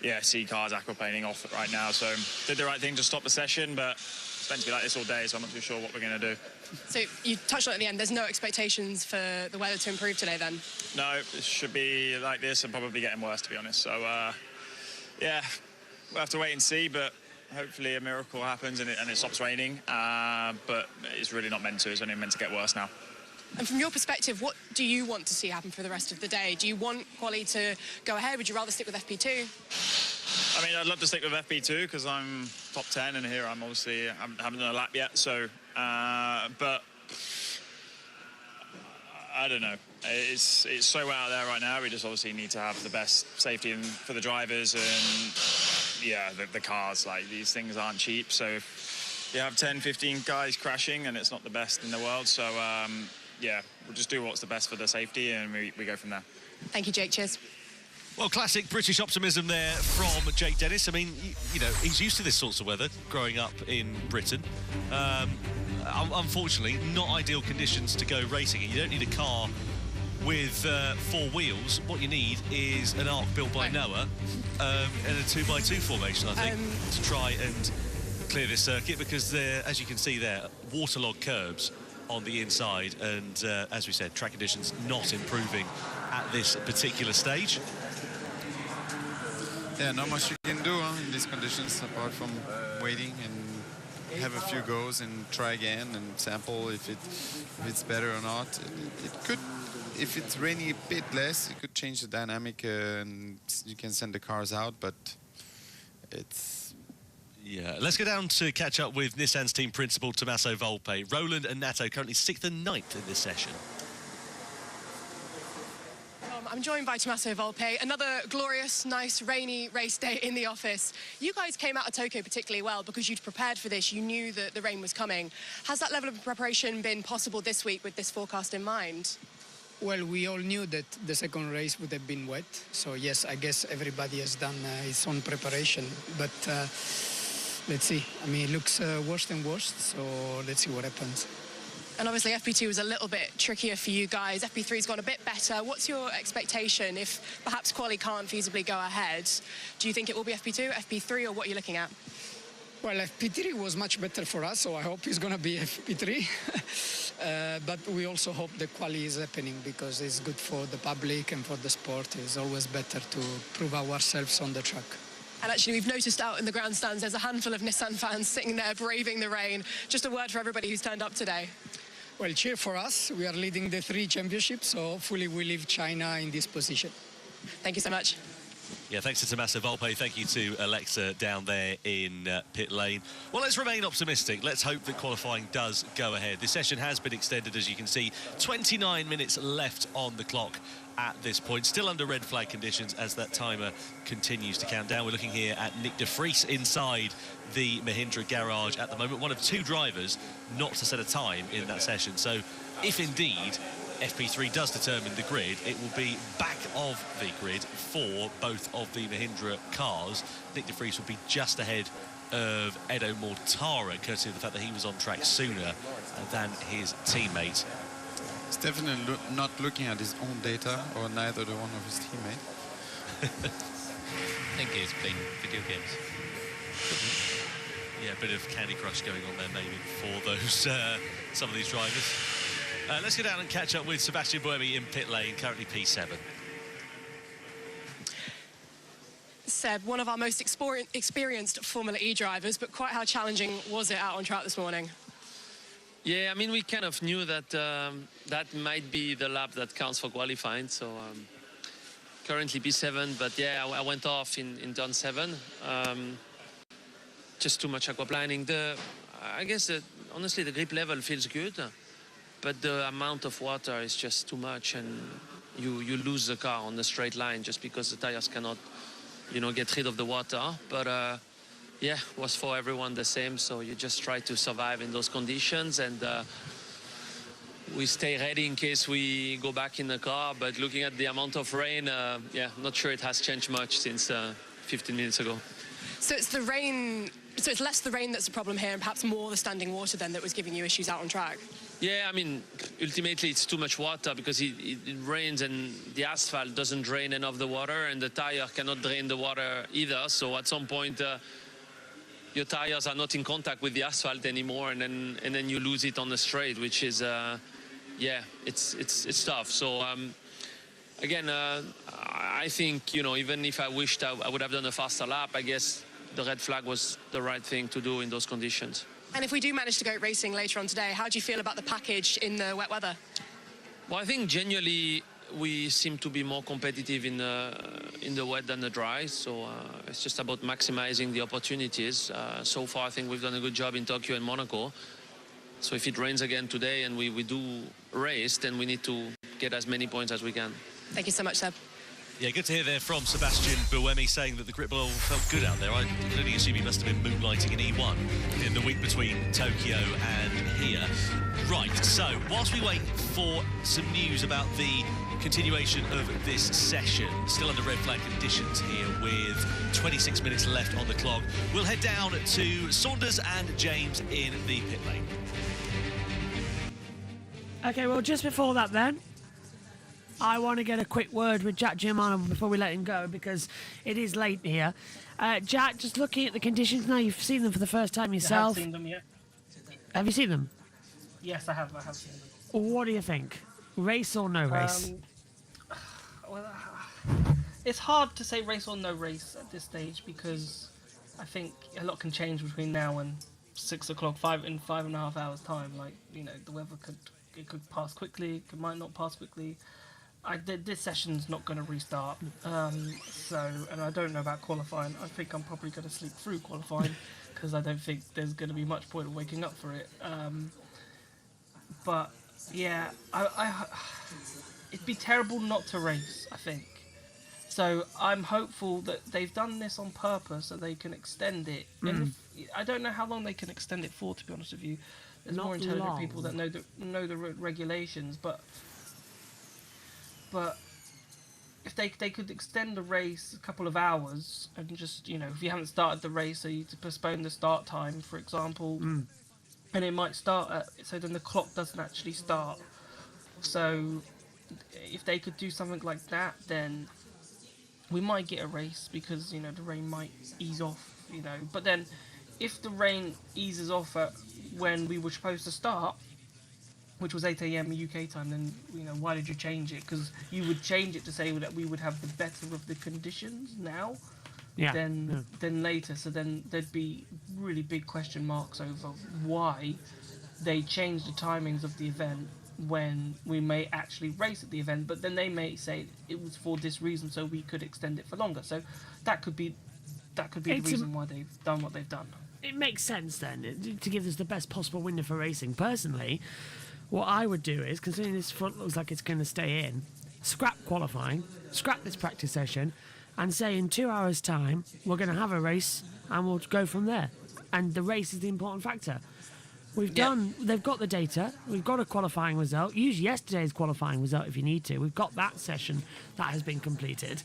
Speaker 11: yeah, see cars aquaplaning off right now. So did the right thing to stop the session, but it's meant to be like this all day, so I'm not too sure what we're going to do.
Speaker 8: So you touched on it at the end. There's no expectations for the weather to improve today, then?
Speaker 11: No, it should be like this and probably getting worse, to be honest. So yeah, we'll have to wait and see, but hopefully a miracle happens and it stops raining. But it's really not meant to. It's only meant to get worse now.
Speaker 8: And from your perspective, what do you want to see happen for the rest of the day? Do you want quali to go ahead? Would you rather stick with FP2?
Speaker 11: I mean, I'd love to stick with FP2 because I'm top 10, and here I'm obviously haven't done a lap yet. So, but I don't know. It's so out there right now. We just obviously need to have the best safety for the drivers and yeah, the cars. Like, these things aren't cheap. So if you have 10, 15 guys crashing, and it's not the best in the world. So yeah, we'll just do what's the best for the safety, and we go from there.
Speaker 8: Thank you, Jake. Cheers.
Speaker 4: Well, classic British optimism there from Jake Dennis. I mean, you know, he's used to this sorts of weather growing up in Britain. Unfortunately, not ideal conditions to go racing in. You don't need a car with 4 wheels. What you need is an Arc built by Noah and a 2x2 formation, I think, to try and clear this circuit, because there, as you can see there, waterlogged curbs on the inside, and as we said, track conditions not improving at this particular stage.
Speaker 3: Yeah, not much you can do in these conditions apart from waiting and have a few goes and try again and sample if it's better or not. It could, if it's raining a bit less, it could change the dynamic and you can send the cars out, but it's...
Speaker 4: Yeah, let's go down to catch up with Nissan's team principal, Tommaso Volpe. Roland and Nato currently 6th and 9th in this session.
Speaker 8: I'm joined by Tommaso Volpe. Another glorious, nice, rainy race day in the office. You guys came out of Tokyo particularly well because you'd prepared for this. You knew that the rain was coming. Has that level of preparation been possible this week with this forecast in mind?
Speaker 12: Well, we all knew that the second race would have been wet. So, yes, I guess everybody has done his own preparation. But let's see. I mean, it looks worse and worse. So let's see what happens.
Speaker 8: And obviously FP2 was a little bit trickier for you guys. FP3's gone a bit better. What's your expectation if perhaps quali can't feasibly go ahead? Do you think it will be FP2, FP3, or what are you looking at?
Speaker 12: Well, FP3 was much better for us, so I hope it's going to be FP3. But we also hope the quali is happening because it's good for the public and for the sport. It's always better to prove ourselves on the track.
Speaker 8: And actually, we've noticed out in the grandstands, there's a handful of Nissan fans sitting there braving the rain. Just a word for everybody who's turned up today.
Speaker 12: Well, cheer for us. We are leading the 3 championships, so hopefully we leave China in this position.
Speaker 8: Thank you so much.
Speaker 4: Yeah, thanks to Tommaso Volpe. Thank you to Alexa down there in pit lane. Well, let's remain optimistic. Let's hope that qualifying does go ahead. This session has been extended, as you can see. 29 minutes left on the clock at this point. Still under red flag conditions as that timer continues to count down. We're looking here at Nick de Vries inside the Mahindra garage at the moment. One of 2 drivers not to set a time in that session. So if indeed FP3 does determine the grid, it will be back of the grid for both of the Mahindra cars. Nick de Vries will be just ahead of Edo Mortara, courtesy of the fact that he was on track sooner than his teammate.
Speaker 3: He's definitely not looking at his own data, or neither the one of his teammates.
Speaker 2: I think he's playing video games.
Speaker 4: Yeah, a bit of Candy Crush going on there maybe for those some of these drivers. Let's go down and catch up with Sebastian Buemi in pit lane, currently P7.
Speaker 8: Seb, one of our most experienced Formula E drivers, but quite how challenging was it out on track this morning?
Speaker 13: Yeah, I mean, we kind of knew that that might be the lap that counts for qualifying. So currently P7, but yeah, I went off in turn 7. Just too much aquaplaning. I guess honestly the grip level feels good, but the amount of water is just too much, and you lose the car on the straight line just because the tires cannot, you know, get rid of the water. But yeah, it was for everyone the same, so you just try to survive in those conditions, and we stay ready in case we go back in the car. But looking at the amount of rain, yeah, not sure it has changed much since 15 minutes ago.
Speaker 8: So it's the rain, so it's less the rain that's the problem here and perhaps more the standing water then that was giving you issues out on track?
Speaker 13: Yeah, I mean, ultimately it's too much water because it rains and the asphalt doesn't drain enough the water, and the tire cannot drain the water either. So at some point, your tires are not in contact with the asphalt anymore, and then you lose it on the straight, which is, yeah, it's tough. So again, I think, you know, even if I wished I would have done a faster lap, I guess the red flag was the right thing to do in those conditions.
Speaker 8: And if we do manage to go racing later on today, how do you feel about the package in the wet weather?
Speaker 13: Well, I think genuinely we seem to be more competitive in the wet than the dry, so it's just about maximizing the opportunities. So far, I think we've done a good job in Tokyo and Monaco. So if it rains again today and we do race, then we need to get as many points as we can.
Speaker 8: Thank you so much, Seb.
Speaker 4: Yeah, good to hear there from Sebastian Buemi saying that the grip level felt good out there. I can only assume he must have been moonlighting in E1 in the week between Tokyo and here. Right, so whilst we wait for some news about the continuation of this session, still under red flag conditions here with 26 minutes left on the clock, we'll head down to Saunders and James in the pit lane.
Speaker 1: Okay, well, just before that then, I want to get a quick word with Jack Germano before we let him go, because it is late here. Jack, just looking at the conditions now, you've seen them for the first time yourself.
Speaker 10: I have seen them, yeah.
Speaker 1: Have you seen them?
Speaker 10: Yes, I have seen them.
Speaker 1: What do you think? Race or no race?
Speaker 10: Well, it's hard to say race or no race at this stage, because I think a lot can change between now and 6 o'clock, in 5.5 hours time. Like, you know, the weather could pass quickly, it might not pass quickly. This session's not going to restart, and I don't know about qualifying. I think I'm probably going to sleep through qualifying because I don't think there's going to be much point of waking up for it. But yeah, it'd be terrible not to race, I think. So I'm hopeful that they've done this on purpose so they can extend it. And I don't know how long they can extend it for, to be honest with you. There's more intelligent people that know the regulations, but if they could extend the race a couple of hours and just, you know, if you haven't started the race, so you to postpone the start time, for example, and it might start at, so then the clock doesn't actually start. So if they could do something like that, then we might get a race because, you know, the rain might ease off, you know. But then if the rain eases off at when we were supposed to start, which was 8 AM UK time, then, you know, why did you change it? Because you would change it to say that we would have the better of the conditions now than later. So then there'd be really big question marks over why they changed the timings of the event when we may actually race at the event, but then they may say it was for this reason, so we could extend it for longer. So that could be the reason why they've done what they've done.
Speaker 1: It makes sense then to give us the best possible window for racing. Personally, what I would do is, considering this front looks like it's going to stay in, scrap qualifying, scrap this practice session, and say in 2 hours' time we're going to have a race and we'll go from there. And the race is the important factor. They've got the data, we've got a qualifying result, use yesterday's qualifying result if you need to, we've got that session that has been completed,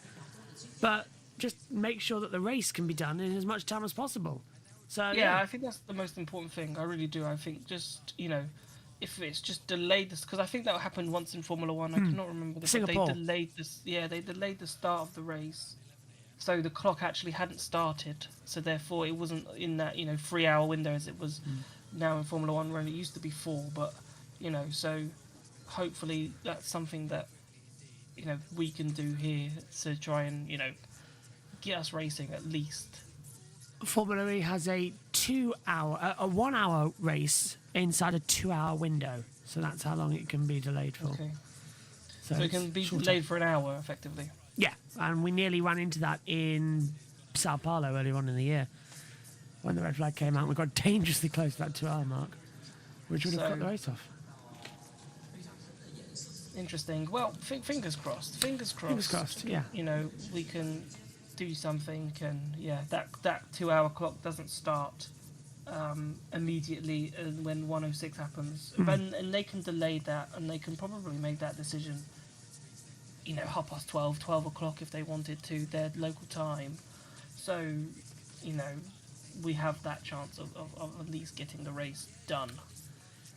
Speaker 1: but just make sure that the race can be done in as much time as possible. So
Speaker 10: yeah, I think that's the most important thing, I really do. I think just, you know, if it's just delayed this, because I think that happened once in Formula 1, I cannot remember this,
Speaker 1: Singapore.
Speaker 10: But they delayed the start of the race, so the clock actually hadn't started, so therefore it wasn't in that, you know, 3 hour window as it was now in Formula 1, where it used to be 4, but, you know, so hopefully that's something that, you know, we can do here to try and, you know, get us racing at least.
Speaker 1: Formula E has a 1 hour race inside a 2 hour window, so that's how long it can be delayed for.
Speaker 10: Okay.
Speaker 1: So
Speaker 10: it can be delayed for an hour, effectively.
Speaker 1: Yeah, and we nearly ran into that in Sao Paulo earlier on in the year. When the red flag came out, we got dangerously close to that 2 hour mark, which would have cut the race off.
Speaker 10: Interesting. Well, fingers crossed. Fingers crossed.
Speaker 1: Fingers crossed, yeah.
Speaker 10: You know, we can do something, and yeah, that 2 hour clock doesn't start immediately when 106 happens. And they can delay that, and they can probably make that decision, you know, 12:30, 12 o'clock if they wanted to, their local time. So, you know, we have that chance of at least getting the race done.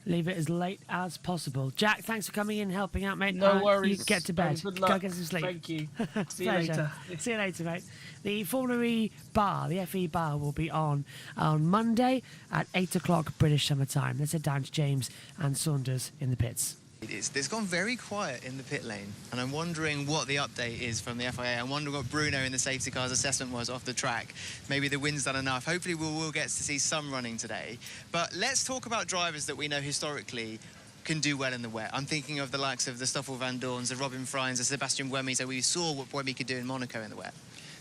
Speaker 1: Leave it as late as possible. Jack, thanks for coming in and helping out, mate.
Speaker 10: No worries.
Speaker 1: You get to bed.
Speaker 10: Good luck.
Speaker 1: Go get some sleep.
Speaker 10: Thank you. See you
Speaker 1: Pleasure.
Speaker 10: later.
Speaker 1: See you later, mate. The Formula E bar, the FE bar, will be on Monday at 8 o'clock British Summer Time. Let's head down to James and Saunders in the pits.
Speaker 14: It's gone very quiet in the pit lane, and I'm wondering what the update is from the FIA. I'm wondering what Bruno in the safety car's assessment was off the track. Maybe the wind's done enough. Hopefully we'll get to see some running today. But let's talk about drivers that we know historically can do well in the wet. I'm thinking of the likes of the Stoffel Van Dorns, the Robin Frijns, the Sebastian Buemi. So we saw what Buemi could do in Monaco in the wet.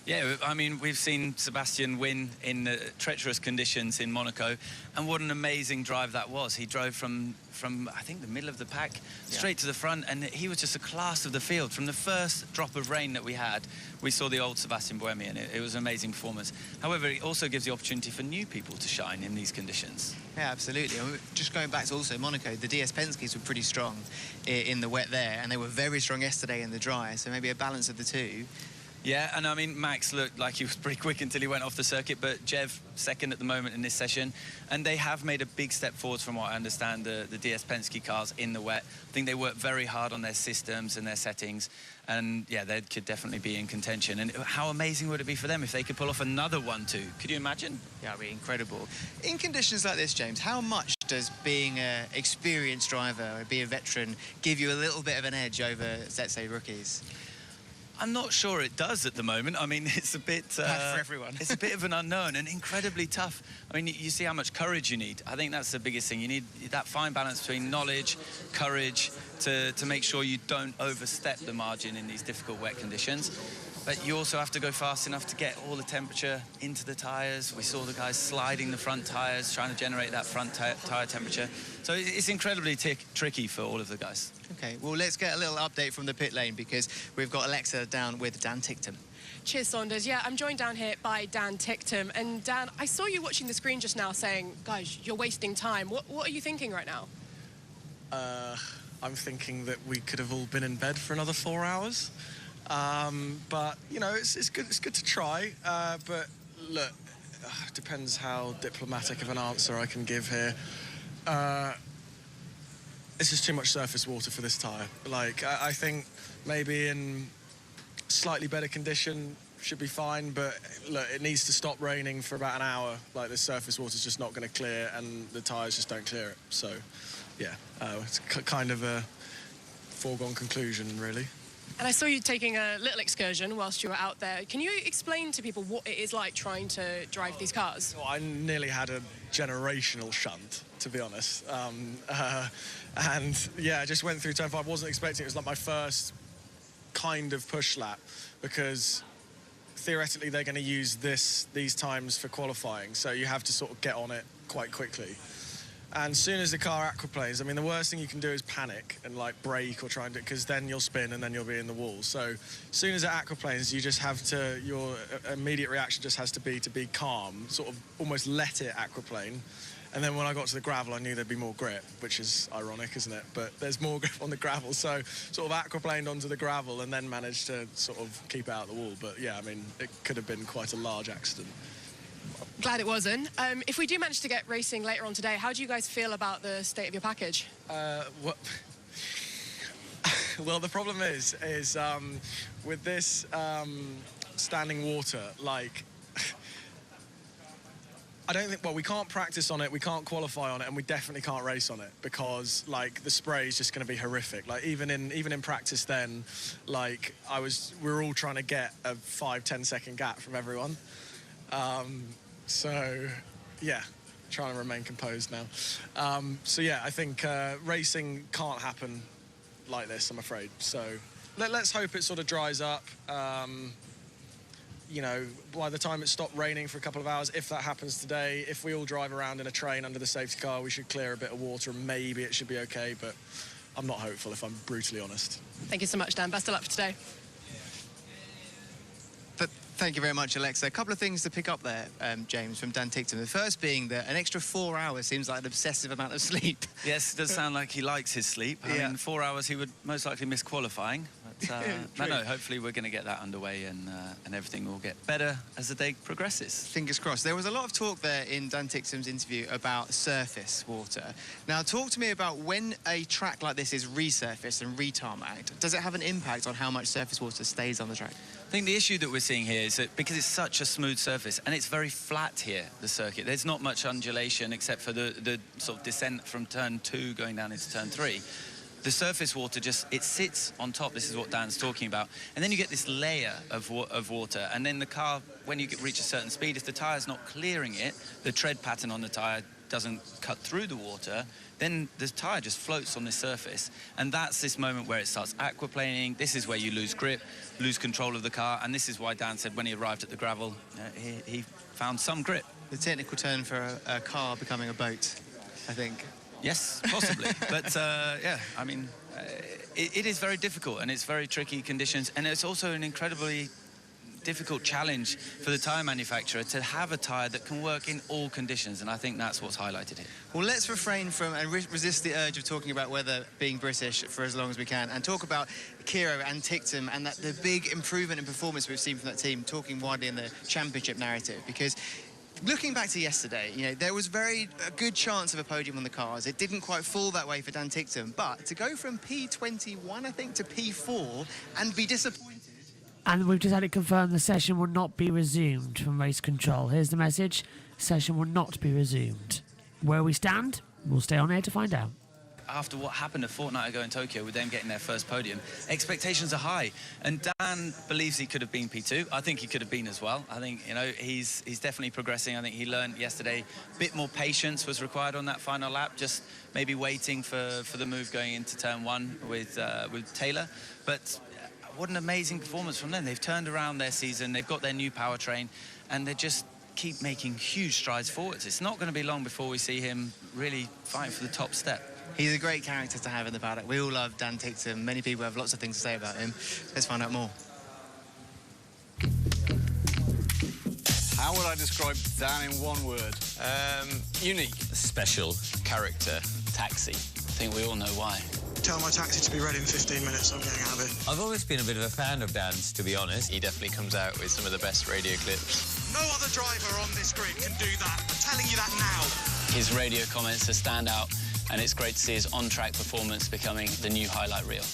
Speaker 15: Yeah, I mean, we've seen Sebastian win in the treacherous conditions in Monaco, and what an amazing drive that was. He drove from I think, the middle of the pack straight to the front, and he was just a class of the field. From the first drop of rain that we had, we saw the old Sebastian Buemi, and it was an amazing performance. However, it also gives the opportunity for new people to shine in these conditions.
Speaker 14: Yeah, absolutely. And just going back to also Monaco, the DS Penske's were pretty strong in the wet there, and they were very strong yesterday in the dry, so maybe a balance of the two.
Speaker 15: Yeah, and I mean, Max looked like he was pretty quick until he went off the circuit, but Jev second at the moment in this session, and they have made a big step forward from what I understand, the DS Penske cars in the wet. I think they worked very hard on their systems and their settings, and yeah, they could definitely be in contention. And how amazing would it be for them if they could pull off another 1-2? Could you imagine?
Speaker 14: Yeah, it'd be incredible. In conditions like this, James, how much does being an experienced driver or be a veteran give you a little bit of an edge over, let's say, rookies?
Speaker 15: I'm not sure it does at the moment. I mean, it's a bit...
Speaker 14: Bad for everyone.
Speaker 15: It's a bit of an unknown and incredibly tough. I mean, you see how much courage you need. I think that's the biggest thing. You need that fine balance between knowledge, courage, to make sure you don't overstep the margin in these difficult wet conditions. but you also have to go fast enough to get all the temperature into the tyres. We saw the guys sliding the front tyres, trying to generate that front tyre temperature. So it's incredibly tricky for all of the guys.
Speaker 14: Okay, well, let's get a little update from the pit lane because we've got Alexa down with Dan Ticktum.
Speaker 8: Cheers, Saunders. Yeah, I'm joined down here by Dan Ticktum. And Dan, I saw you watching the screen just now saying, guys, you're wasting time. What are you thinking right now?
Speaker 16: I'm thinking that we could have all been in bed for another 4 hours. But, you know, it's good to try. But, look, depends how diplomatic of an answer I can give here. It's just too much surface water for this tyre. Like, I think maybe in slightly better condition should be fine, but look, it needs to stop raining for about an hour. Like, the surface water's just not going to clear, and the tyres just don't clear it. So, yeah, it's kind of a foregone conclusion, really.
Speaker 8: And I saw you taking a little excursion whilst you were out there. Can you explain to people what it is like trying to drive these cars?
Speaker 16: Well, I nearly had a generational shunt, to be honest. And, yeah, I just went through turn 5. I wasn't expecting it. It was like my first kind of push lap because theoretically they're going to use these times for qualifying, so you have to sort of get on it quite quickly. And as soon as the car aquaplanes, I mean, the worst thing you can do is panic and like brake or try and do it, because then you'll spin and then you'll be in the wall. So as soon as it aquaplanes, you just have to, your immediate reaction just has to be calm, sort of almost let it aquaplane. And then when I got to the gravel, I knew there'd be more grip, which is ironic, isn't it? But there's more grip on the gravel, so sort of aquaplaned onto the gravel and then managed to sort of keep out the wall. But yeah, I mean, it could have been quite a large accident.
Speaker 8: Glad it wasn't. If we do manage to get racing later on today, how do you guys feel about the state of your package?
Speaker 16: Well, the problem is with this standing water, like, I don't think, well, we can't practice on it, we can't qualify on it, and we definitely can't race on it because, like, the spray is just going to be horrific. Like, even in practice then, like, we were all trying to get a 5-10 second gap from everyone. So, yeah, trying to remain composed now. So, yeah, I think racing can't happen like this, I'm afraid. So, let's hope it sort of dries up. You know, by the time it stopped raining for a couple of hours, if that happens today, if we all drive around in a train under the safety car, we should clear a bit of water and maybe it should be okay, but I'm not hopeful, if I'm brutally honest.
Speaker 8: Thank you so much, Dan. Best of luck for today.
Speaker 14: Thank you very much, Alexa. A couple of things to pick up there, James, from Dan Ticktum. The first being that an extra 4 hours seems like an obsessive amount of sleep.
Speaker 15: Yes, it does sound like he likes his sleep. I mean, 4 hours he would most likely miss qualifying. But no, hopefully we're going to get that underway and everything will get better as the day progresses.
Speaker 14: Fingers crossed. There was a lot of talk there in Dan Ticktum's interview about surface water. Now, talk to me about when a track like this is resurfaced and retarmacked, does it have an impact on how much surface water stays on the track?
Speaker 15: I think the issue that we're seeing here is that because it's such a smooth surface and it's very flat here, the circuit, there's not much undulation except for the sort of descent from turn 2 going down into turn 3. The surface water it sits on top. This is what Dan's talking about. And then you get this layer of water. And then the car, when you reach a certain speed, if the tyre's not clearing it, the tread pattern on the tyre doesn't cut through the water, then the tyre just floats on this surface. And that's this moment where it starts aquaplaning. This is where you lose grip, lose control of the car. And this is why Dan said when he arrived at the gravel, he found some grip.
Speaker 14: The technical term for a car becoming a boat, I think.
Speaker 15: Yes, possibly. But, yeah, I mean, it is very difficult and it's very tricky conditions. And it's also an incredibly difficult challenge for the tyre manufacturer to have a tyre that can work in all conditions. And I think that's what's highlighted here.
Speaker 14: Well, let's refrain from and resist the urge of talking about weather being British for as long as we can and talk about Kiro and Ticktum and the big improvement in performance we've seen from that team, talking widely in the championship narrative, because looking back to yesterday, you know, there was a good chance of a podium on the cars. It didn't quite fall that way for Dan Ticktum, but to go from P21, I think, to P4 and be disappointed.
Speaker 1: And we've just had it confirmed the session will not be resumed from race control. Here's the message: session will not be resumed. Where we stand, we'll stay on air to find out.
Speaker 15: After what happened a fortnight ago in Tokyo with them getting their first podium, expectations are high. And Dan believes he could have been P2. I think he could have been as well. I think, you know, he's definitely progressing. I think he learned yesterday a bit more patience was required on that final lap, just maybe waiting for the move going into turn 1 with Taylor. But what an amazing performance from them. They've turned around their season, they've got their new powertrain, and they just keep making huge strides forwards. It's not going to be long before we see him really fighting for the top step.
Speaker 14: He's a great character to have in the paddock. We all love Dan Ticktum. Many people have lots of things to say about him. Let's find out more.
Speaker 17: How would I describe Dan in one word? Unique.
Speaker 18: Special. Character. Taxi. I think we all know why.
Speaker 19: Tell my taxi to be ready in 15 minutes, I'm getting out of it.
Speaker 18: I've always been a bit of a fan of Dan's, to be honest. He definitely comes out with some of the best radio clips.
Speaker 19: No other driver on this grid can do that. I'm telling you that now.
Speaker 18: His radio comments are stand out, and it's great to see his on-track performance becoming the new highlight reel.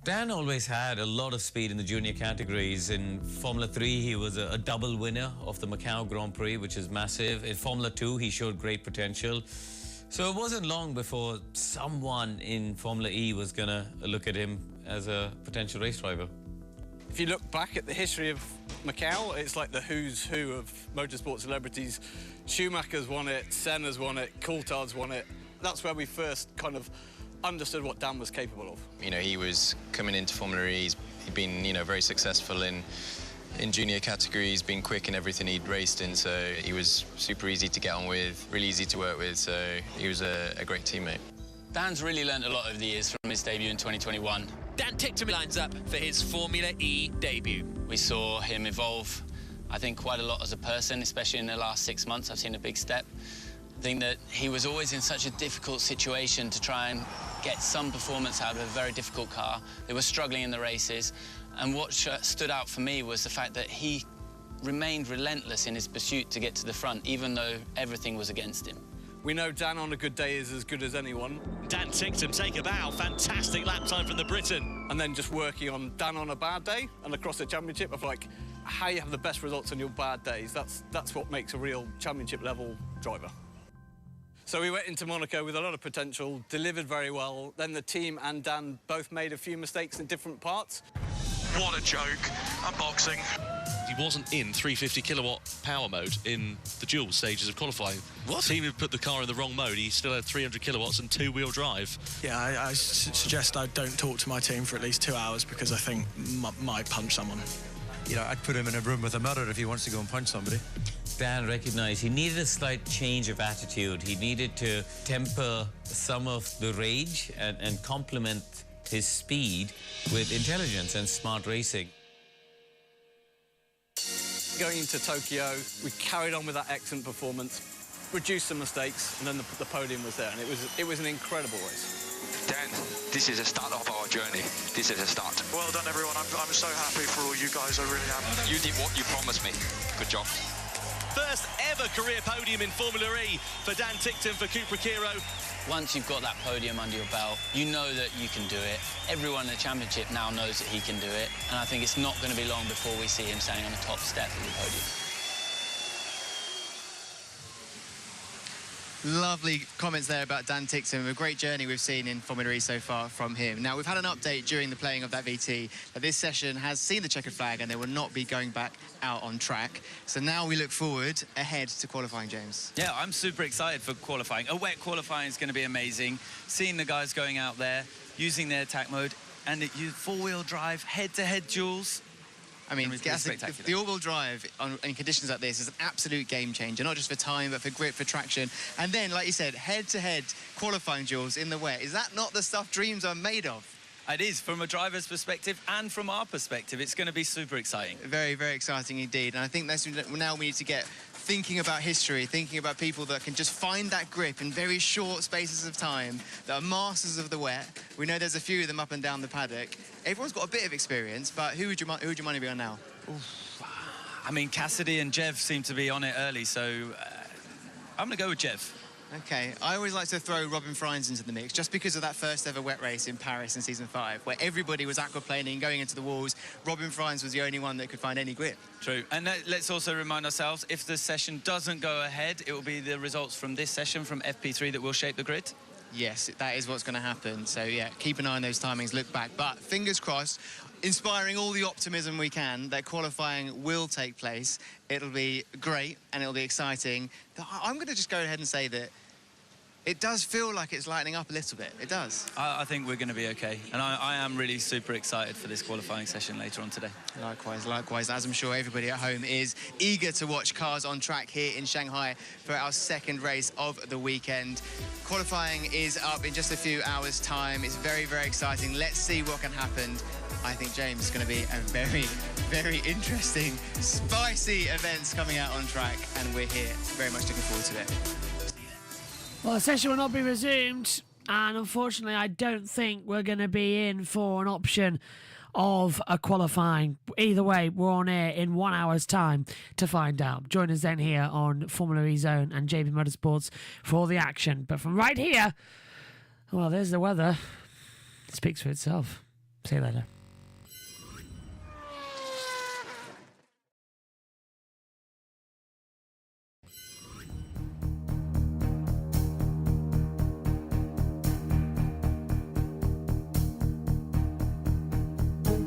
Speaker 18: Dan always had a lot of speed in the junior categories. In Formula 3, he was a double winner of the Macau Grand Prix, which is massive. In Formula 2, he showed great potential. So it wasn't long before someone in Formula E was going to look at him as a potential race driver.
Speaker 17: If you look back at the history of Macau, it's like the who's who of motorsport celebrities. Schumacher's won it, Senna's won it, Coulthard's won it. That's where we first kind of understood what Dan was capable of.
Speaker 20: You know, he was coming into Formula E. He'd been, you know, very successful in junior categories, been quick in everything he'd raced in, so he was super easy to get on with, really easy to work with, so he was a great teammate.
Speaker 18: Dan's really learned a lot over the years from his debut in 2021.
Speaker 21: Dan Ticktum lines up for his Formula E debut.
Speaker 18: We saw him evolve, I think, quite a lot as a person, especially in the last 6 months. I've seen a big step. I think that he was always in such a difficult situation to try and get some performance out of a very difficult car. They were struggling in the races. And what stood out for me was the fact that he remained relentless in his pursuit to get to the front, even though everything was against him.
Speaker 17: We know Dan on a good day is as good as anyone.
Speaker 4: Dan Ticktum, take a bow. Fantastic lap time from the Briton.
Speaker 17: And then just working on Dan on a bad day and across the championship of like how you have the best results on your bad days. That's what makes a real championship level driver. So we went into Monaco with a lot of potential, delivered very well. Then the team and Dan both made a few mistakes in different parts.
Speaker 19: What a joke. Unboxing.
Speaker 4: He wasn't in 350 kilowatt power mode in the dual stages of qualifying. What? The team had put the car in the wrong mode. He still had 300 kilowatts and two-wheel drive.
Speaker 16: Yeah, I suggest I don't talk to my team for at least 2 hours because I think might punch someone.
Speaker 22: You know, I'd put him in a room with a mirror if he wants to go and punch somebody.
Speaker 18: Dan recognized he needed a slight change of attitude. He needed to temper some of the rage and complement his speed with intelligence and smart racing.
Speaker 17: Going into Tokyo, we carried on with that excellent performance, reduced some mistakes, and then the podium was there, and it was an incredible race.
Speaker 23: Dan, this is the start of our journey. This is the start.
Speaker 19: Well done, everyone. I'm so happy for all you guys. I really am.
Speaker 23: You did what you promised me. Good job.
Speaker 4: First ever career podium in Formula E for Dan Ticktum for Cupra Kiro.
Speaker 18: Once you've got that podium under your belt, you know that you can do it. Everyone in the championship now knows that he can do it, and I think it's not going to be long before we see him standing on the top step of the podium.
Speaker 14: Lovely comments there about Dan Ticktum. A great journey we've seen in Formula E so far from him. Now, we've had an update during the playing of that VT that this session has seen the checkered flag and they will not be going back out on track. So now we look forward ahead to qualifying, James.
Speaker 15: Yeah, I'm super excited for qualifying. A wet qualifying is going to be amazing. Seeing the guys going out there, using their attack mode, and four-wheel drive, head-to-head duels.
Speaker 14: I mean, the all-wheel drive in conditions like this is an absolute game changer, not just for time, but for grip, for traction. And then, like you said, head-to-head qualifying duels in the wet. Is that not the stuff dreams are made of?
Speaker 15: It is, from a driver's perspective and from our perspective. It's going to be super exciting.
Speaker 14: Very, very exciting indeed. And I think that's now we need to get thinking about history, thinking about people that can just find that grip in very short spaces of time, that are masters of the wet. We know there's a few of them up and down the paddock. Everyone's got a bit of experience, but who would your money be on now?
Speaker 15: Oof. I mean, Cassidy and Jev seem to be on it early, so I'm going to go with Jev.
Speaker 14: OK, I always like to throw Robin Frijns into the mix, just because of that first ever wet race in Paris in Season 5, where everybody was aquaplaning, going into the walls. Robin Frijns was the only one that could find any grip.
Speaker 15: True. And let's also remind ourselves, if the session doesn't go ahead, it will be the results from this session from FP3 that will shape the grid.
Speaker 14: Yes, that is what's going to happen. So, yeah, keep an eye on those timings, look back. But fingers crossed, inspiring all the optimism we can that qualifying will take place. It'll be great and it'll be exciting. I'm going to just go ahead and say that It does feel like it's lightening up a little bit. It does.
Speaker 15: I think we're going to be okay. And I am really super excited for this qualifying session later on today.
Speaker 14: Likewise, as I'm sure everybody at home is eager to watch cars on track here in Shanghai for our second race of the weekend. Qualifying is up in just a few hours' time. It's very, very exciting. Let's see what can happen. I think, James, is going to be a very, very interesting, spicy events coming out on track, and we're here very much looking forward to it.
Speaker 1: Well, the session will not be resumed, and unfortunately I don't think we're going to be in for an option of a qualifying. Either way, we're on air in 1 hour's time to find out. Join us then here on Formula E Zone and JB Motorsports for all the action. But from right here, well, there's the weather. It speaks for itself. See you later.